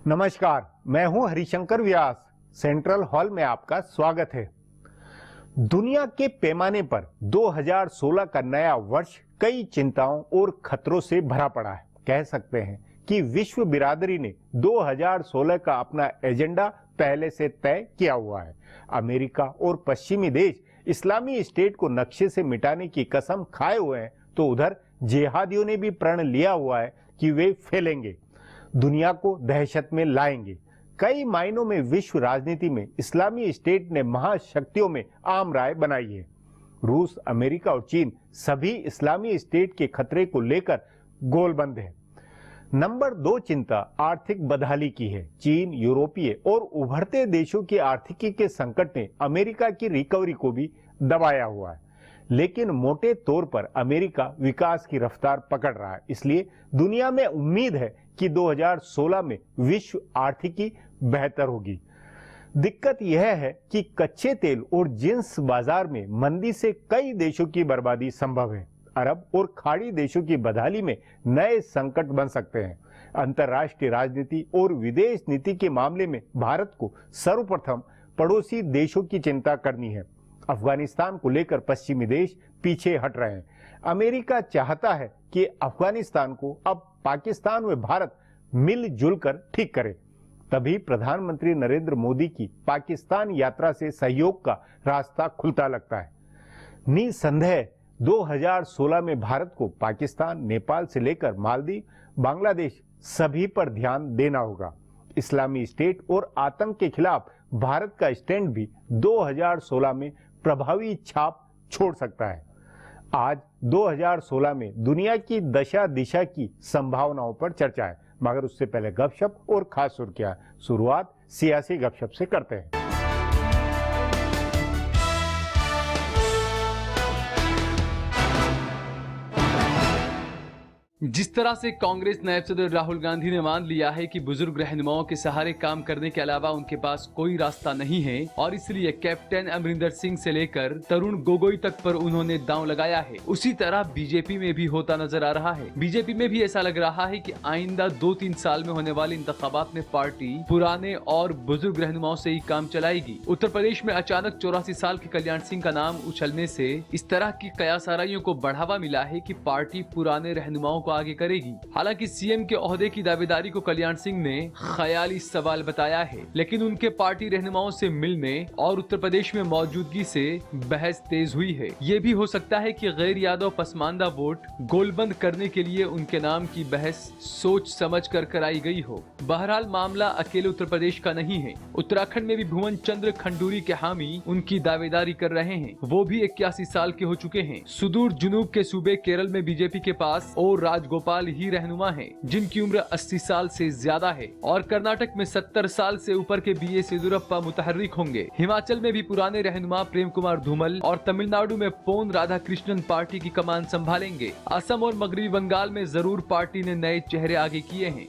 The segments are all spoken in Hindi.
नमस्कार, मैं हूं हरिशंकर व्यास। सेंट्रल हॉल में आपका स्वागत है। दुनिया के पैमाने पर 2016 का नया वर्ष कई चिंताओं और खतरों से भरा पड़ा है। कह सकते हैं कि विश्व बिरादरी ने 2016 का अपना एजेंडा पहले से तय किया हुआ है। अमेरिका और पश्चिमी देश इस्लामी स्टेट को नक्शे से मिटाने की कसम खाए हुए हैं, तो उधर जिहादियों ने भी प्रण लिया हुआ है कि वे फैलेंगे, दुनिया को दहशत में लाएंगे। कई मायनों में विश्व राजनीति में इस्लामी स्टेट ने महाशक्तियों में आम राय बनाई है। रूस, अमेरिका और चीन सभी इस्लामी स्टेट के खतरे को लेकर गोलबंद है। नंबर 2 चिंता आर्थिक बदहाली की है। चीन, यूरोपीय और उभरते देशों की आर्थिकी के संकट ने अमेरिका की रिकवरी को भी दबाया हुआ है। लेकिन मोटे तौर पर अमेरिका विकास की रफ्तार पकड़ रहा है। इसलिए दुनिया में उम्मीद है कि 2016 में विश्व आर्थिकी बेहतर होगी। दिक्कत यह है कि कच्चे तेल और जिंस बाजार में मंदी से कई देशों की बर्बादी संभव है। अरब और खाड़ी देशों की बदहाली में नए संकट बन सकते हैं। अंतर्राष्ट्रीय राजनीति और विदेश नीति के मामले में भारत को सर्वप्रथम पड़ोसी देशों की चिंता करनी है। अफगानिस्तान को लेकर पश्चिमी देश पीछे हट रहे हैं। अमेरिका चाहता है कि अफगानिस्तान को अब पाकिस्तान व भारत मिलजुल कर ठीक करे। तभी प्रधानमंत्री नरेंद्र मोदी की पाकिस्तान यात्रा से सहयोग का रास्ता खुलता लगता है। निसंदेह 2016 में भारत को पाकिस्तान, नेपाल से लेकर मालदीव, बांग्लादेश सभी पर ध्यान देना होगा। इस्लामी स्टेट और आतंक के खिलाफ भारत का स्टैंड भी 2016 में प्रभावी छाप छोड़ सकता है। आज 2016 में दुनिया की दशा दिशा की संभावनाओं पर चर्चा है, मगर उससे पहले गपशप और खास सुर्खियां। शुरुआत सियासी गपशप से करते हैं। जिस तरह से कांग्रेस नायब सदर राहुल गांधी ने मान लिया है कि बुजुर्ग रहनुमाओं के सहारे काम करने के अलावा उनके पास कोई रास्ता नहीं है और इसलिए कैप्टन अमरिंदर सिंह से लेकर तरुण गोगोई तक पर उन्होंने दांव लगाया है, उसी तरह बीजेपी में भी होता नजर आ रहा है। बीजेपी में भी ऐसा लग रहा है कि आइंदा 2-3 साल में होने वाले इंतखाबात में पार्टी पुराने और बुजुर्ग रहनुमाओं से ही काम चलाएगी। उत्तर प्रदेश में अचानक 84 साल के कल्याण सिंह का नाम उछलने से इस तरह की कयासाराइयों को बढ़ावा मिला है कि पार्टी पुराने रहनुमाओं आगे करेगी। हालांकि सीएम के ओहदे की दावेदारी को कल्याण सिंह ने ख्याली सवाल बताया है, लेकिन उनके पार्टी रहनुमाओं से मिलने और उत्तर प्रदेश में मौजूदगी से बहस तेज हुई है। ये भी हो सकता है कि गैर यादव पसमानदा वोट गोलबंद करने के लिए उनके नाम की बहस सोच समझ कर कराई गई हो। बहरहाल मामला अकेले उत्तर प्रदेश का नहीं है। उत्तराखंड में भी भुवन चंद्र खंडूरी के हामी उनकी दावेदारी कर रहे हैं। वो भी 81 साल के हो चुके हैं। सुदूर जुनूब के सूबे केरल में बीजेपी के पास और राजगोपाल ही रहनुमा हैं, जिनकी उम्र 80 साल से ज्यादा है, और कर्नाटक में 70 साल से ऊपर के BS येदियुरप्पा मुतहर्रिक होंगे। हिमाचल में भी पुराने रहनुमा प्रेम कुमार धूमल और तमिलनाडु में पोन राधाकृष्णन पार्टी की कमान संभालेंगे। असम और मगरबी बंगाल में जरूर पार्टी ने नए चेहरे आगे किए हैं।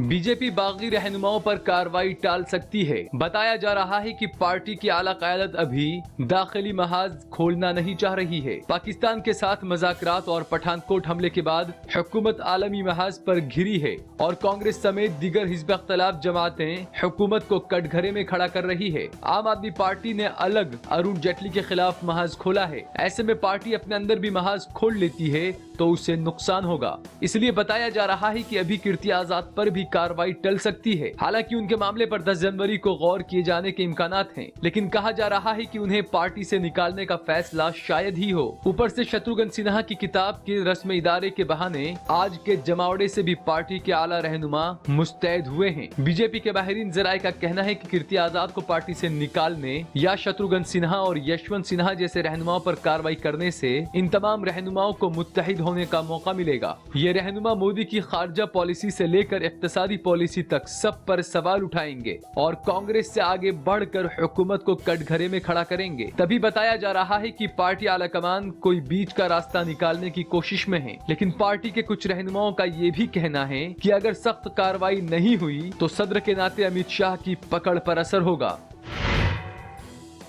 बीजेपी बागी रहनुमाओं पर कार्रवाई टाल सकती है। बताया जा रहा है कि पार्टी की आला क़यादत अभी दाखिली महाज खोलना नहीं चाह रही है। पाकिस्तान के साथ मज़ाकरात और पठानकोट हमले के बाद हुकूमत आलमी महाज पर घिरी है और कांग्रेस समेत दीगर हिज़्ब इख्तिलाफ जमातें हुकूमत को कटघरे में खड़ा कर रही है। आम आदमी पार्टी ने अलग अरुण जेटली के खिलाफ महाज खोला है। ऐसे में पार्टी अपने अंदर भी महाज खोल लेती है तो उससे नुकसान होगा। इसलिए बताया जा रहा है कि अभी कीर्ति आजाद पर भी कार्रवाई टल सकती है। हालांकि उनके मामले पर 10 जनवरी को गौर किए जाने के इम्कानात हैं, लेकिन कहा जा रहा है कि उन्हें पार्टी से निकालने का फैसला शायद ही हो। ऊपर से शत्रुघ्न सिन्हा की किताब के रस्म इदारे के बहाने आज के जमावड़े से भी पार्टी के आला रहनुमा मुस्तैद हुए हैं। बीजेपी के बाहरीन जराये का कहना है कि कीर्ति आजाद को पार्टी से निकालने या शत्रुघ्न सिन्हा और यशवंत सिन्हा जैसे रहनुमाओं पर कार्रवाई करने से इन तमाम रहनुमाओं को मुत्तहिद होने का मौका मिलेगा। ये रहनुमा मोदी की खारजा पॉलिसी से लेकर इक्तिसादी पॉलिसी तक सब पर सवाल उठाएंगे और कांग्रेस से आगे बढ़कर हुकूमत को कटघरे में खड़ा करेंगे। तभी बताया जा रहा है कि पार्टी आलाकमान कोई बीच का रास्ता निकालने की कोशिश में है, लेकिन पार्टी के कुछ रहनुमाओं का ये भी कहना है कि अगर सख्त कार्रवाई नहीं हुई तो सदर के नाते अमित शाह की पकड़ पर असर होगा।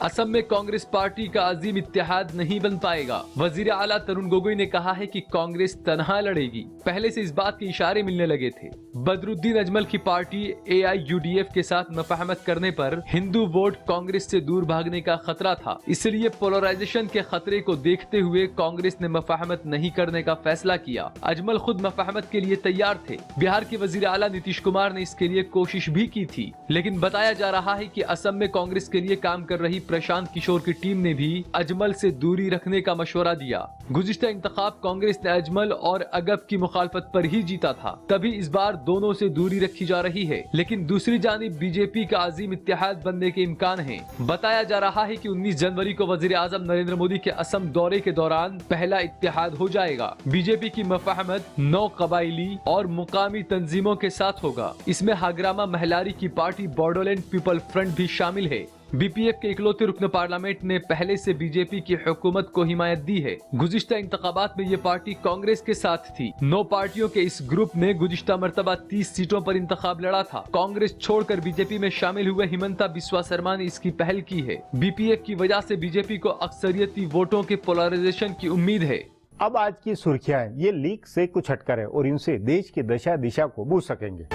असम में कांग्रेस पार्टी का अजीम इत्तेहाद नहीं बन पाएगा। वजीर आला तरुण गोगोई ने कहा है कि कांग्रेस तनहा लड़ेगी। पहले से इस बात के इशारे मिलने लगे थे। बदरुद्दीन अजमल की पार्टी AIUDF के साथ मुफाहमत करने पर हिंदू वोट कांग्रेस से दूर भागने का खतरा था, इसलिए पोलराइजेशन के खतरे को देखते हुए कांग्रेस ने मुफाहमत नहीं करने का फैसला किया। अजमल खुद मुफाहमत के लिए तैयार थे। बिहार के वजीर आला नीतीश कुमार ने इसके लिए कोशिश भी की थी, लेकिन बताया जा रहा है कि असम में कांग्रेस के लिए काम कर रही प्रशांत किशोर की टीम ने भी अजमल से दूरी रखने का मशवरा दिया। गुज़िश्ता इंतखाब कांग्रेस ने अजमल और अगप की मुखालफत पर ही जीता था, तभी इस बार दोनों से दूरी रखी जा रही है। लेकिन दूसरी जानिब बीजेपी का अजीम इत्तेहाद बनने के इम्कान है। बताया जा रहा है कि 19 जनवरी को वजीर आजम नरेंद्र मोदी के असम दौरे के दौरान पहला इत्तेहाद हो जाएगा। बीजेपी की मुफाहमत 9 कबायली और मुकामी तंजीमों के साथ होगा। इसमें हाग्रामा महलारी की पार्टी बोडोलैंड पीपल फ्रंट भी शामिल है। BPF के इकलौते रुकन पार्लियामेंट ने पहले से बीजेपी की हुकूमत को हिमायत दी है। गुज़िश्ता इंतखाबात में ये पार्टी कांग्रेस के साथ थी। 9 पार्टियों के इस ग्रुप ने गुज़िश्ता मर्तबा 30 सीटों पर इंतखाब लड़ा था। कांग्रेस छोड़कर बीजेपी में शामिल हुए हिमंता बिस्वा शर्मा ने इसकी पहल की है। BPF की वजह से बीजेपी को अक्सरियती वोटों के पोलराइजेशन की उम्मीद है। अब आज की सुर्खियां ये लीक से कुछ हटकर है और इनसे देश की दशा दिशा को बूझ सकेंगे।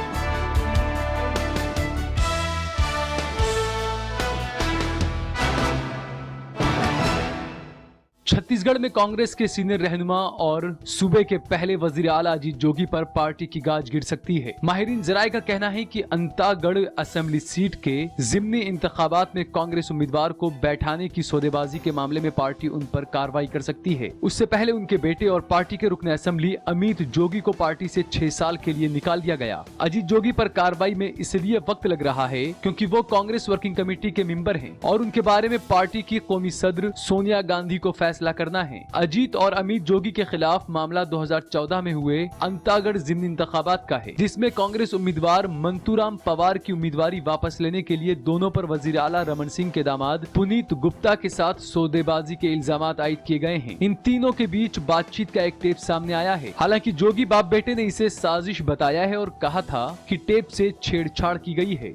छत्तीसगढ़ में कांग्रेस के सीनियर रहनुमा और सूबे के पहले वजीर आला अजीत जोगी पर पार्टी की गाज गिर सकती है। माहिरीन जराये का कहना है कि अंतागढ़ असेंबली सीट के जिमनी इंतखाबात में कांग्रेस उम्मीदवार को बैठाने की सौदेबाजी के मामले में पार्टी उन पर कार्रवाई कर सकती है। उससे पहले उनके बेटे और पार्टी के रुकन असेंबली अमित जोगी को पार्टी से 6 साल के लिए निकाल दिया गया। अजीत जोगी पर कार्रवाई में इसलिए वक्त लग रहा है क्योंकि वो कांग्रेस वर्किंग कमेटी के मेंबर हैं और उनके बारे में पार्टी की कौमी सदर सोनिया गांधी को फैसला करना है। अजीत और अमित जोगी के खिलाफ मामला 2014 में हुए अंतागढ़ जिमनी इंतखाबात का है, जिसमें कांग्रेस उम्मीदवार मंतूराम पवार की उम्मीदवारी वापस लेने के लिए दोनों पर वजीर आला रमन सिंह के दामाद पुनीत गुप्ता के साथ सौदेबाजी के इल्जामात आयद किए गए हैं। इन तीनों के बीच बातचीत का एक टेप सामने आया है। हालांकि जोगी बाप बेटे ने इसे साजिश बताया है और कहा था कि टेप से छेड़छाड़ की गई है।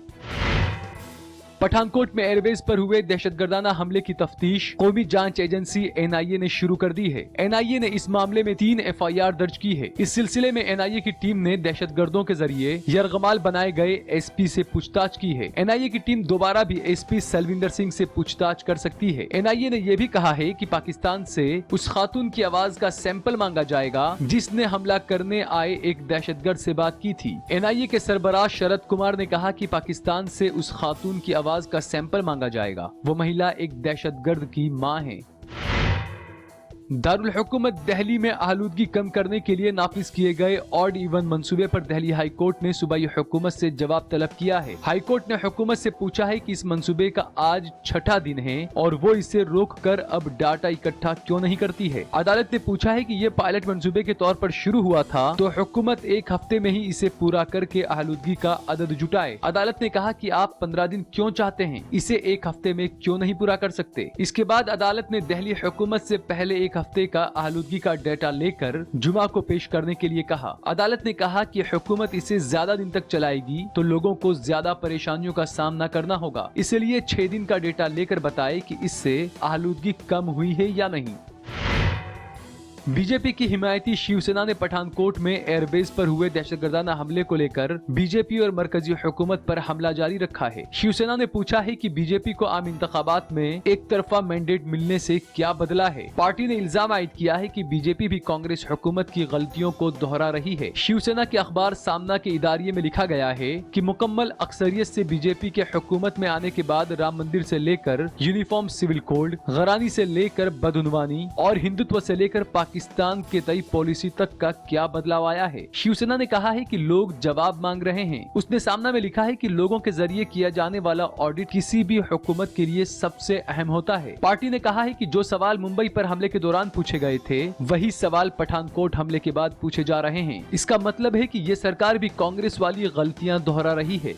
पठानकोट में एयरबेस पर हुए दहशतगर्दाना हमले की तफ्तीश कौमी जांच एजेंसी NIA ने शुरू कर दी है। NIA ने इस मामले में 3 FIR दर्ज की है। इस सिलसिले में NIA की टीम ने दहशतगर्दों के जरिए यरगमाल बनाए गए SP से पूछताछ की है। NIA की टीम दोबारा भी SP सलविंदर सिंह से पूछताछ कर सकती है। NIA ने यह भी कहा है कि पाकिस्तान से उस खातून की आवाज का सैंपल मांगा जाएगा जिसने हमला करने आए एक दहशतगर्द से बात की थी। NIA के सरबराह शरद कुमार ने कहा कि पाकिस्तान से उस खातून की आवाज का सैंपल मांगा जाएगा। वो महिला एक दहशतगर्द की मां है। दारुल हुकूमत दिल्ली में आलूदगी कम करने के लिए नाफिज किए गए ऑड इवन मंसूबे पर दिल्ली हाई कोर्ट ने सूबाई हुकूमत से जवाब तलब किया है। हाई कोर्ट ने हुकूमत से पूछा है कि इस मंसूबे का आज 6ठा दिन है और वो इसे रोककर अब डाटा इकट्ठा क्यों नहीं करती है। अदालत ने पूछा है कि ये पायलट मंसूबे के तौर पर शुरू हुआ था तो हुकूमत 1 हफ्ते में ही इसे पूरा करके आलूदगी का अदद जुटाए। अदालत ने कहा कि आप 15 दिन क्यों चाहते हैं, इसे 1 हफ्ते में क्यों नहीं पूरा कर सकते। इसके बाद अदालत ने दिल्ली हुकूमत से पहले 1 हफ्ते का आलूदगी का डेटा लेकर जुमा को पेश करने के लिए कहा। अदालत ने कहा कि हुकूमत इसे ज्यादा दिन तक चलाएगी तो लोगों को ज्यादा परेशानियों का सामना करना होगा, इसलिए 6 दिन का डेटा लेकर बताए कि इससे आलूदगी कम हुई है या नहीं। बीजेपी की हिमायती शिवसेना ने पठानकोट में एयरबेस पर हुए दहशतगर्दाना हमले को लेकर बीजेपी और मरकजी हुकूमत पर हमला जारी रखा है। शिवसेना ने पूछा है कि बीजेपी को आम इंतखाबात में एक तरफा मैंडेट मिलने से क्या बदला है। पार्टी ने इल्जाम आयद किया है कि बीजेपी भी कांग्रेस हुकूमत की गलतियों को दोहरा रही है। शिवसेना के अखबार सामना के इदारिये में लिखा गया है कि मुकम्मल अक्सरियत से बीजेपी के हुकूमत में आने के बाद राम मंदिर से लेकर यूनिफॉर्म सिविल कोड, गरानी से लेकर बदउनवानी और हिंदुत्व से लेकर पाकिस्तान के तय पॉलिसी तक का क्या बदलाव आया है। शिवसेना ने कहा है कि लोग जवाब मांग रहे हैं। उसने सामना में लिखा है कि लोगों के जरिए किया जाने वाला ऑडिट किसी भी हुकूमत के लिए सबसे अहम होता है। पार्टी ने कहा है कि जो सवाल मुंबई पर हमले के दौरान पूछे गए थे वही सवाल पठानकोट हमले के बाद पूछे जा रहे हैं। इसका मतलब है कि ये सरकार भी कांग्रेस वाली गलतियां दोहरा रही है।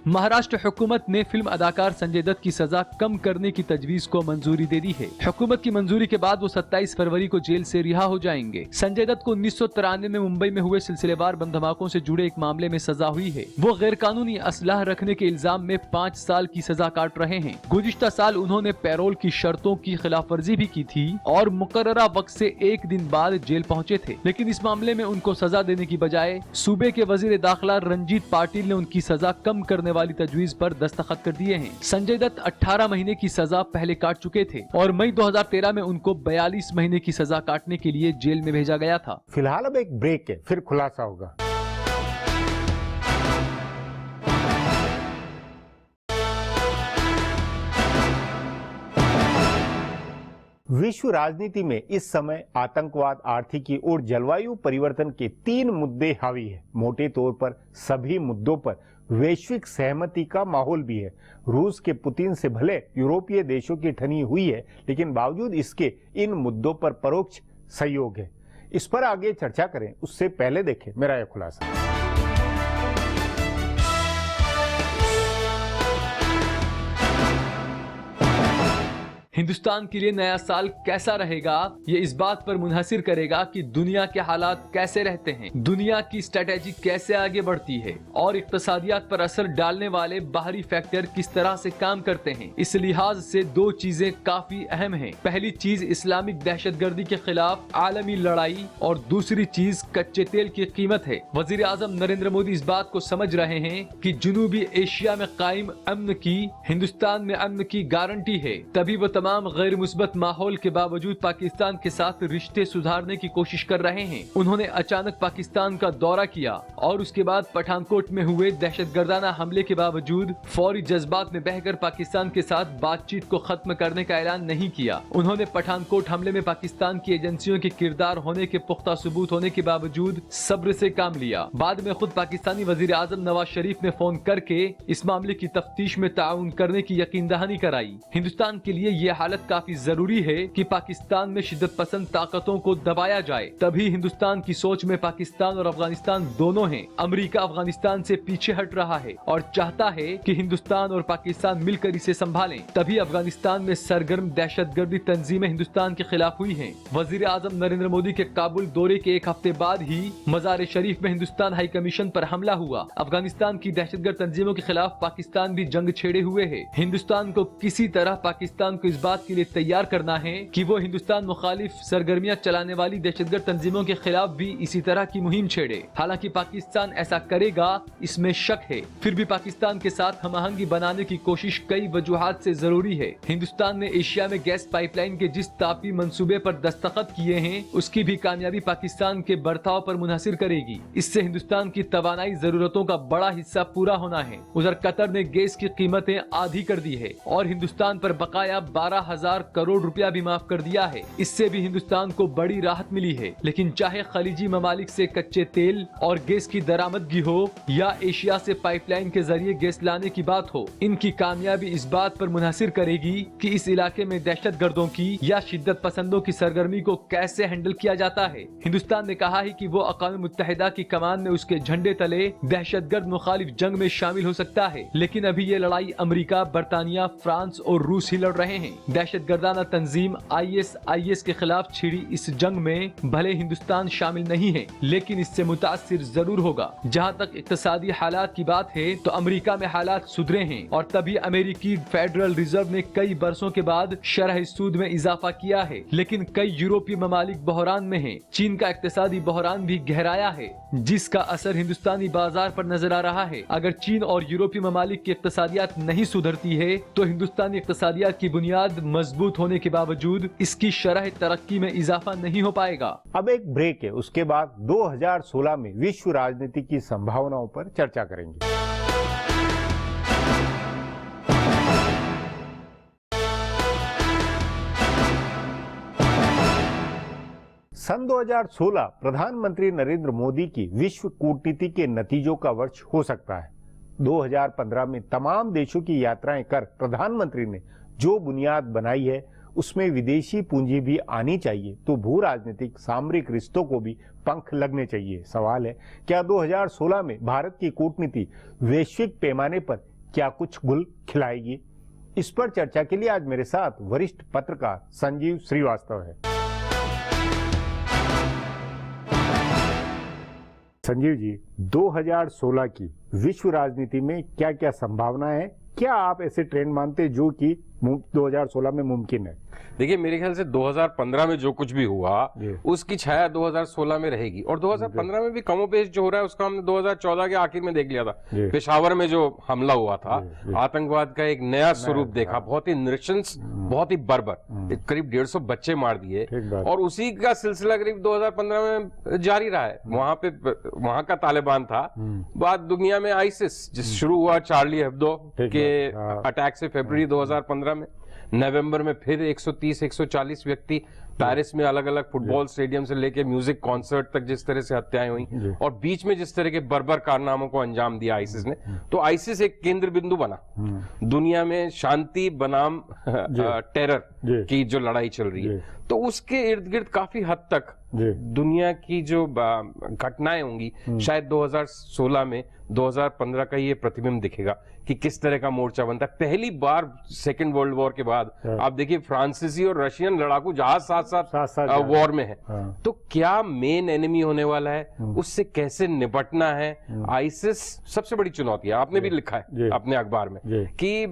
महाराष्ट्र हुकूमत ने फिल्म अदाकार संजय दत्त की सजा कम करने की तजवीज को मंजूरी दे दी है। हुकूमत की मंजूरी के बाद वो 27 फरवरी को जेल से रिहा हो जाएंगे। संजय दत्त को 1993 में मुंबई में हुए सिलसिलेवार बम धमाकों से जुड़े एक मामले में सजा हुई है। वो गैर कानूनी असलाह रखने के इल्जाम में 5 साल की सजा काट रहे हैं। गुज़िश्ता साल उन्होंने पैरोल की शर्तों की खिलाफवर्जी भी की थी और मुकर्ररा वक्त से एक दिन बाद जेल पहुंचे थे, लेकिन इस मामले में उनको सजा देने की बजाय सूबे के वजीर दाखिला रंजीत पाटिल ने उनकी सजा कम करने वाली तजवीज पर दस्तखत कर दिए हैं। संजय दत्त 18 महीने की सजा पहले काट चुके थे और मई 2013 में उनको 42 महीने की सजा काटने के लिए जेल में भेजा गया था। फिलहाल अब एक ब्रेक है, फिर खुलासा होगा। विश्व राजनीति में इस समय आतंकवाद, आर्थिकी और जलवायु परिवर्तन के 3 मुद्दे हावी है। मोटे तौर पर सभी मुद्दों पर वैश्विक सहमति का माहौल भी है। रूस के पुतिन से भले यूरोपीय देशों की ठनी हुई है, लेकिन बावजूद इसके इन मुद्दों पर परोक्ष सहयोग है। इस पर आगे चर्चा करें, उससे पहले देखें मेरा यह खुलासा। हिंदुस्तान के लिए नया साल कैसा रहेगा, ये इस बात पर मुनहसिर करेगा कि दुनिया के हालात कैसे रहते हैं, दुनिया की स्ट्रेटेजी कैसे आगे बढ़ती है और इक्तसादियात पर असर डालने वाले बाहरी फैक्टर किस तरह से काम करते हैं। इस लिहाज से 2 चीजें काफी अहम हैं। पहली चीज इस्लामिक दहशतगर्दी के खिलाफ आलमी लड़ाई और दूसरी चीज कच्चे तेल की कीमत है। वजीर आजम नरेंद्र मोदी इस बात को समझ रहे हैं कि जनूबी एशिया में कायम अमन की हिंदुस्तान में अमन की गारंटी है, तभी वो तमाम गैर मुस्बत माहौल के बावजूद पाकिस्तान के साथ रिश्ते सुधारने की कोशिश कर रहे हैं। उन्होंने अचानक पाकिस्तान का दौरा किया और उसके बाद पठानकोट में हुए दहशतगर्दाना हमले के बावजूद फौरी जज्बात में बहकर पाकिस्तान के साथ बातचीत को खत्म करने का ऐलान नहीं किया। उन्होंने पठानकोट हमले में पाकिस्तान की एजेंसियों के किरदार होने के पुख्ता सबूत होने के बावजूद सब्र से काम लिया। बाद में खुद पाकिस्तानी वजीर आजम नवाज शरीफ ने फोन करके इस मामले की तफ्तीश में ताउन करने की यकीन दहानी कराई। हिंदुस्तान के लिए यह हालत काफी जरूरी है कि पाकिस्तान में शिद्दत पसंद ताकतों को दबाया जाए, तभी हिंदुस्तान की सोच में पाकिस्तान और अफगानिस्तान दोनों हैं। अमेरिका अफगानिस्तान से पीछे हट रहा है और चाहता है कि हिंदुस्तान और पाकिस्तान मिलकर इसे संभालें। तभी अफगानिस्तान में सरगर्म दहशतगर्दी तंजीमें हिंदुस्तान के खिलाफ हुई हैं। वजीर आजम नरेंद्र मोदी के काबुल दौरे के 1 हफ्ते बाद ही मजार शरीफ में हिंदुस्तान हाई कमीशन पर हमला हुआ। अफगानिस्तान की दहशतगर्द तंजीमों के खिलाफ पाकिस्तान भी जंग छेड़े हुए है। हिंदुस्तान को किसी तरह पाकिस्तान को इस बात के लिए तैयार करना है कि वो हिंदुस्तान मुखालिफ सरगर्मियां चलाने वाली दहशतगर्द तंजीमों के खिलाफ भी इसी तरह की मुहिम छेड़े। हालांकि पाकिस्तान ऐसा करेगा इसमें शक है, फिर भी पाकिस्तान के साथ हमआहंगी बनाने की कोशिश कई वजूहात से जरूरी है। हिंदुस्तान ने एशिया में गैस पाइपलाइन के जिस तापी मंसूबे पर दस्तखत किए हैं, उसकी भी कामयाबी पाकिस्तान के बर्ताव पर मुनहसिर करेगी। इससे हिंदुस्तान की तवानाई जरूरतों का बड़ा हिस्सा पूरा होना है। उधर कतर ने गैस की कीमतें आधी कर दी है और हिंदुस्तान पर बकाया 12,000 करोड़ रुपया भी माफ कर दिया है। इससे भी हिंदुस्तान को बड़ी राहत मिली है। लेकिन चाहे खलीजी ममालिक से कच्चे तेल और गैस की दरामदगी हो या एशिया से पाइपलाइन के जरिए गैस लाने की बात हो, इनकी कामयाबी इस बात पर मुनहसिर करेगी कि इस इलाके में दहशतगर्दों की या शिद्दत पसंदों की सरगर्मी को कैसे हैंडल किया जाता है। हिंदुस्तान ने कहा है कि वो अक़वाम मुत्तहिदा की कमान में उसके झंडे तले दहशतगर्द मुखालिफ जंग में शामिल हो सकता है। लेकिन अभी ये लड़ाई अमेरिका, बरतानिया, फ्रांस और रूस ही लड़ रहे हैं। दहशतगर्दाना तंजीम ISIS के खिलाफ छिड़ी इस जंग में भले हिंदुस्तान शामिल नहीं है, लेकिन इससे मुतासिर जरूर होगा। जहां तक इक्तसादी हालात की बात है तो अमेरिका में हालात सुधरे हैं और तभी अमेरिकी फेडरल रिजर्व ने कई बरसों के बाद शरह सूद में इजाफा किया है। लेकिन कई यूरोपीय ममालिक बहरान में हैं। चीन का इक्तसादी बहरान भी गहराया है, जिसका असर हिंदुस्तानी बाजार पर नजर आ रहा है। अगर चीन और यूरोपीय ममालिक की इक्तसादियात नहीं सुधरती है तो हिंदुस्तानी इक्तसादियात की बुनियाद मजबूत होने के बावजूद इसकी शरह तरक्की में इजाफा नहीं हो पाएगा। अब एक ब्रेक है, उसके बाद 2016 में विश्व राजनीति की संभावनाओं पर चर्चा करेंगे। सन 2016 प्रधानमंत्री नरेंद्र मोदी की विश्व कूटनीति के नतीजों का वर्ष हो सकता है। 2015 में तमाम देशों की यात्राएं कर प्रधानमंत्री ने जो बुनियाद बनाई है उसमें विदेशी पूंजी भी आनी चाहिए, तो भू राजनीतिक सामरिक रिश्तों को भी पंख लगने चाहिए। सवाल है, क्या 2016 में भारत की कूटनीति वैश्विक पैमाने पर क्या कुछ गुल खिलाएगी? इस पर चर्चा के लिए आज मेरे साथ वरिष्ठ पत्रकार संजीव श्रीवास्तव है। संजीव जी, 2016 की विश्व राजनीति में क्या क्या संभावना है? क्या आप ऐसे ट्रेंड मानते हैं जो कि 2016 में मुमकिन है? देखिए, मेरे ख्याल से 2015 में जो कुछ भी हुआ उसकी छाया 2016 में रहेगी, और 2015 में भी कमोपेश जो हो रहा है उसका हमने 2014 के आखिर में देख लिया था। पेशावर में जो हमला हुआ था, आतंकवाद का एक नया स्वरूप देखा, बहुत ही नृशंस, बहुत ही बर्बर, करीब 150 बच्चे मार दिए, और उसी का सिलसिला करीब 2015 में जारी रहा है। वहां का तालिबान था, बाद दुनिया में आईसिस जिस शुरू हुआ चार्ली हेब्दो के अटैक से फरवरी 2015 में, नवंबर में फिर 130-140 व्यक्ति पेरिस में अलग अलग फुटबॉल स्टेडियम से लेके म्यूजिक कॉन्सर्ट तक जिस तरह से हत्याएं हुई, और बीच में जिस तरह के बर्बर कारनामों को अंजाम दिया आईसिस ने, तो आईसिस एक केंद्र बिंदु बना दुनिया में शांति बनाम टेरर की जो लड़ाई चल रही है। तो उसके इर्द गिर्द काफी हद तक दुनिया की जो घटनाएं होंगी, शायद 2016 में 2015 का ये प्रतिबिंब दिखेगा कि किस तरह का मोर्चा बनता है। पहली बार सेकेंड वर्ल्ड वॉर के बाद आप देखिए फ्रांसीसी और रशियन लड़ाकू जहाज साथ साथ वॉर में है। तो क्या मेन एनिमी होने वाला है, उससे कैसे निपटना है, आईसिस सबसे बड़ी चुनौती है। आपने भी लिखा है अपने अखबार में कि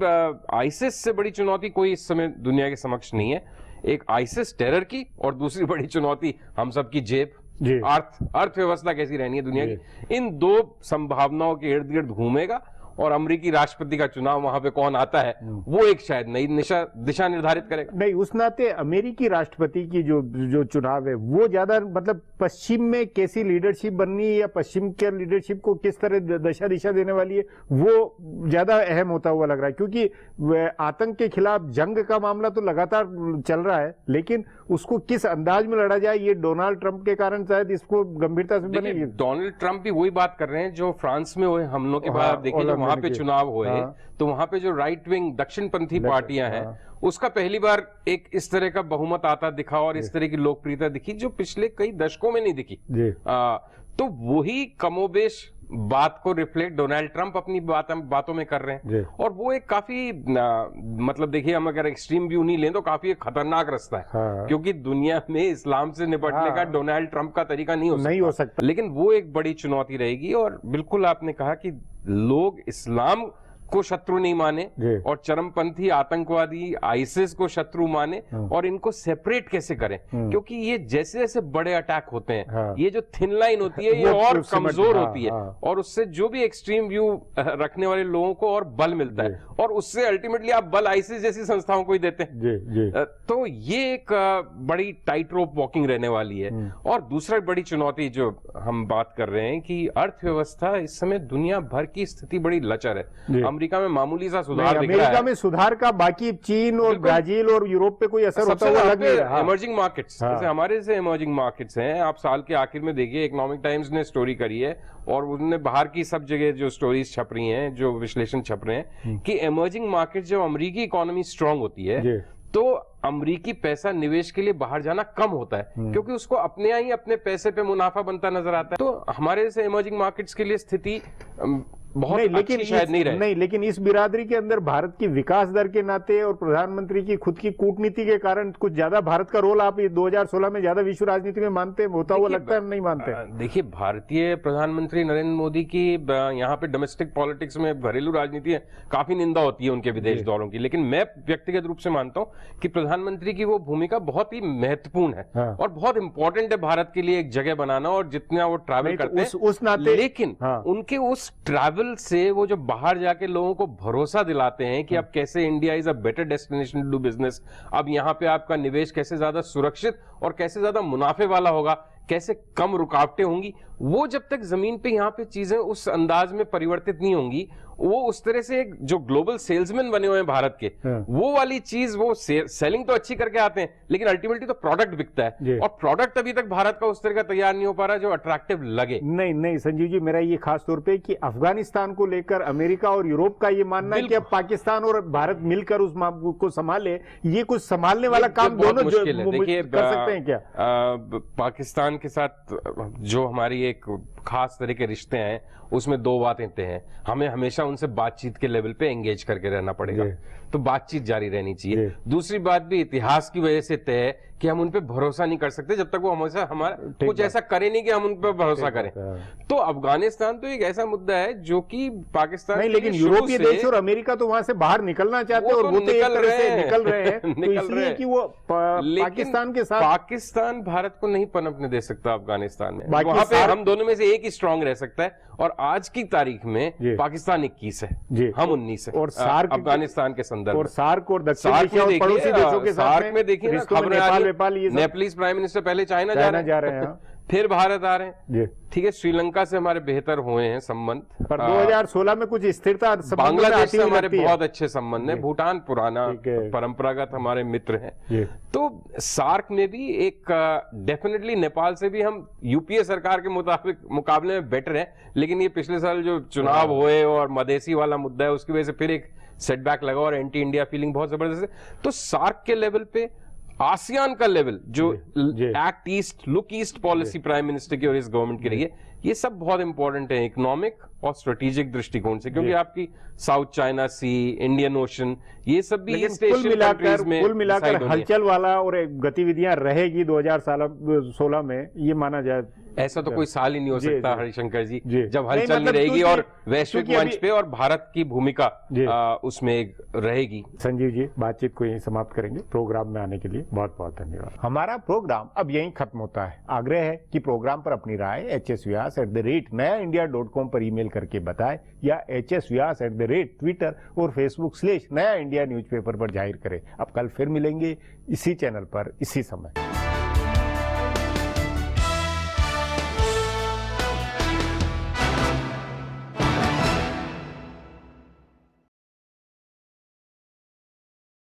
आईसिस से बड़ी चुनौती कोई इस समय दुनिया के समक्ष नहीं है। एक आईसिस टेरर की, और दूसरी बड़ी चुनौती हम सबकी जेब, अर्थव्यवस्था कैसी रहनी है दुनिया की। इन दो संभावनाओं के इर्द गिर्द घूमेगा, और अमेरिकी राष्ट्रपति का चुनाव वहां पे कौन आता है वो एक शायद नई दिशा निर्धारित करेगा। नहीं, उस नाते अमेरिकी राष्ट्रपति की जो चुनाव है वो ज्यादा मतलब पश्चिम में कैसी लीडरशिप बननी है, या पश्चिम के लीडरशिप को किस तरह दिशा देने वाली है, वो ज्यादा अहम होता हुआ लग रहा है। क्योंकि आतंक के खिलाफ जंग का मामला तो लगातार चल रहा है, लेकिन उसको किस अंदाज में लड़ा जाए, ये डोनाल्ड ट्रंप के कारण शायद इसको गंभीरता से बनेगी। डोनाल्ड ट्रंप भी वही बात कर रहे हैं जो फ्रांस में हुए हमलों के बाद। देखिए, वहां पे चुनाव हुए, तो वहां पे जो राइट विंग दक्षिणपंथी पार्टियां हैं, उसका पहली बार एक इस तरह का बहुमत आता दिखा, और इस तरह की लोकप्रियता दिखी जो पिछले कई दशकों में नहीं दिखी। तो वही कमोबेश बात को रिफ्लेक्ट डोनाल्ड ट्रंप अपनी बातों में कर रहे हैं, और वो एक काफी मतलब देखिए, हम अगर एक्सट्रीम व्यू नहीं लें तो काफी एक खतरनाक रास्ता है। क्योंकि दुनिया में इस्लाम से निपटने का डोनाल्ड ट्रंप का तरीका नहीं हो सकता। लेकिन वो एक बड़ी चुनौती रहेगी, और बिल्कुल आपने कहा कि लोग इस्लाम को शत्रु नहीं माने, और चरमपंथी आतंकवादी आईसिस को शत्रु माने, और इनको सेपरेट कैसे करें। क्योंकि ये जैसे जैसे बड़े अटैक होते हैं, ये जो थिन लाइन होती है ये और कमजोर होती है, और उससे जो भी एक्सट्रीम व्यू रखने वाले लोगों को और बल मिलता है, और उससे अल्टीमेटली आप बल आईसिस जैसी संस्थाओं को ही देते हैं। तो ये एक बड़ी टाइट रोप वॉकिंग रहने वाली है। और दूसरा बड़ी चुनौती जो हम बात कर रहे हैं कि अर्थव्यवस्था इस समय दुनिया भर की स्थिति बड़ी लचर है। अमेरिका में मामूली सा सुधार दिख रहा है। अमेरिका में सुधार का, बाकी चीन और ब्राजील और यूरोप पे कोई असर होता हुआ लग नहीं रहा। इमर्जिंग मार्केट्स, जैसे हमारे से इमर्जिंग मार्केट्स हैं, आप साल के आखिर में देखिए, इकोनॉमिक टाइम्स ने स्टोरी करी है, और उन्होंने बाहर की सब जगह जो स्टोरीज छप रही हैं, जो विश्लेषण छप रहे हैं कि इमर्जिंग मार्केट जब अमेरिकी इकोनॉमी स्ट्रांग होती है तो अमरीकी पैसा निवेश के लिए बाहर जाना कम होता है, क्योंकि उसको अपने यहाँ ही अपने पैसे पे मुनाफा बनता नजर आता है। तो हमारे से इमर्जिंग मार्केट्स के लिए स्थिति बहुत लेकिन शायद नहीं रहे। नहीं, लेकिन इस बिरादरी के अंदर भारत की विकास दर के नाते और प्रधानमंत्री की खुद की कूटनीति के कारण कुछ ज्यादा भारत का रोल आप 2016 में ज्यादा विश्व राजनीति में मानते हैं, होता हुआ लगता है नहीं मानते? देखिए, भारतीय प्रधानमंत्री नरेंद्र मोदी की यहाँ पे डोमेस्टिक पॉलिटिक्स में, घरेलू राजनीति है, काफी निंदा होती है उनके विदेश दौरों की, लेकिन मैं व्यक्तिगत रूप से मानता हूँ कि प्रधानमंत्री की वो भूमिका बहुत ही महत्वपूर्ण है, और बहुत इंपॉर्टेंट है भारत के लिए एक जगह बनाना, और जितना वो ट्रैवल करते हैं उस नाते। लेकिन उनके उस ट्रैवल से वो जो बाहर जाके लोगों को भरोसा दिलाते हैं कि अब कैसे India is a better destination to do business, अब यहाँ पे आपका निवेश कैसे ज्यादा सुरक्षित और कैसे ज्यादा मुनाफे वाला होगा, कैसे कम रुकावटें होंगी, वो जब तक जमीन पे यहाँ पे चीजें उस अंदाज में परिवर्तित नहीं होंगी, वो उस तरह से एक जो ग्लोबल सेल्समैन बने हुए हैं भारत के, वो वाली चीज, वो सेलिंग तो अच्छी करके आते हैं, लेकिन अल्टीमेटली तो प्रोडक्ट बिकता है, और प्रोडक्ट अभी तक भारत का उस तरह का तैयार नहीं हो पा रहा जो अट्रैक्टिव लगे। नहीं संजीव जी, मेरा ये खास तौर पे कि अफगानिस्तान को लेकर अमेरिका और यूरोप का ये मानना है कि अब पाकिस्तान और भारत मिलकर उस को संभाले, ये कुछ संभालने वाला काम दोनों देखिए कर सकते हैं क्या? पाकिस्तान के साथ जो हमारी एक खास तरह के रिश्ते हैं, उसमें दो बातें तय हैं, हमें हमेशा उनसे बातचीत के लेवल पे एंगेज करके रहना पड़ेगा, तो बातचीत जारी रहनी चाहिए। दूसरी बात भी इतिहास की वजह से तय है कि हम उन पे भरोसा नहीं कर सकते जब तक वो हमेशा हमारा कुछ ऐसा करे नहीं कि हम उन पे भरोसा करें। तो अफगानिस्तान तो एक ऐसा मुद्दा है जो कि पाकिस्तान नहीं, लेकिन यूरोपीय देश और अमेरिका तो वहां से बाहर निकलना चाहते हैं और वो तो एक तरह से निकल रहे हैं, तो इसलिए कि वो पाकिस्तान के साथ, पाकिस्तान भारत को नहीं पनपने दे सकता अफगानिस्तान में, वहां पे हम दोनों में से एक ही स्ट्रांग रह सकता है। और आज की तारीख में पाकिस्तान 21 है, हम 19 है, और सार्क अफगानिस्तान के संदर्भ और सार्क और दक्षिण एशिया और पड़ोसी देशों के साथ सार्क में देखिए ना, खबरें आ रही है, नेपालीज प्राइम मिनिस्टर पहले चाइना जा रहे हैं फिर भारत आ रहे हैं, ठीक है। श्रीलंका से हमारे बेहतर हुए हैं संबंध, पर 2016 में कुछ स्थिरता, बांग्लादेश से हमारे बहुत अच्छे संबंध है, भूटान पुराना परंपरागत हमारे मित्र हैं। तो सार्क में भी एक डेफिनेटली नेपाल से भी हम यूपीए सरकार के मुकाबले में बेटर है, लेकिन ये पिछले साल जो चुनाव हुए और मधेसी वाला मुद्दा है उसकी वजह से फिर एक सेटबैक लगा और एंटी इंडिया फीलिंग बहुत जबरदस्त है। तो सार्क के लेवल पे, आसियान का लेवल जो act east look east policy prime minister की और इस गवर्नमेंट के लिए, ये सब बहुत इंपॉर्टेंट है इकोनॉमिक और स्ट्रेटेजिक दृष्टिकोण से, क्योंकि आपकी साउथ चाइना सी, इंडियन ओशन, ये सब भी कुल मिलाकर हलचल वाला और गतिविधियां रहेगी 2016 में, ये माना जाए। ऐसा तो कोई साल ही नहीं हो सकता हरिशंकर जी जब हलचल नहीं रहेगी और वैश्विक मंच पे और भारत की भूमिका उसमें एक रहेगी। संजीव जी, बातचीत को यहीं समाप्त करेंगे। प्रोग्राम में आने के लिए बहुत बहुत धन्यवाद। हमारा प्रोग्राम अब यहीं खत्म होता है। आग्रह है कि प्रोग्राम पर अपनी राय hsvyas@nayaindia.com पर ईमेल करके बताएं या hsvyas@Twitter और Facebook/नया इंडिया न्यूज़पेपर पर जाहिर करें। अब कल फिर मिलेंगे इसी चैनल पर इसी समय।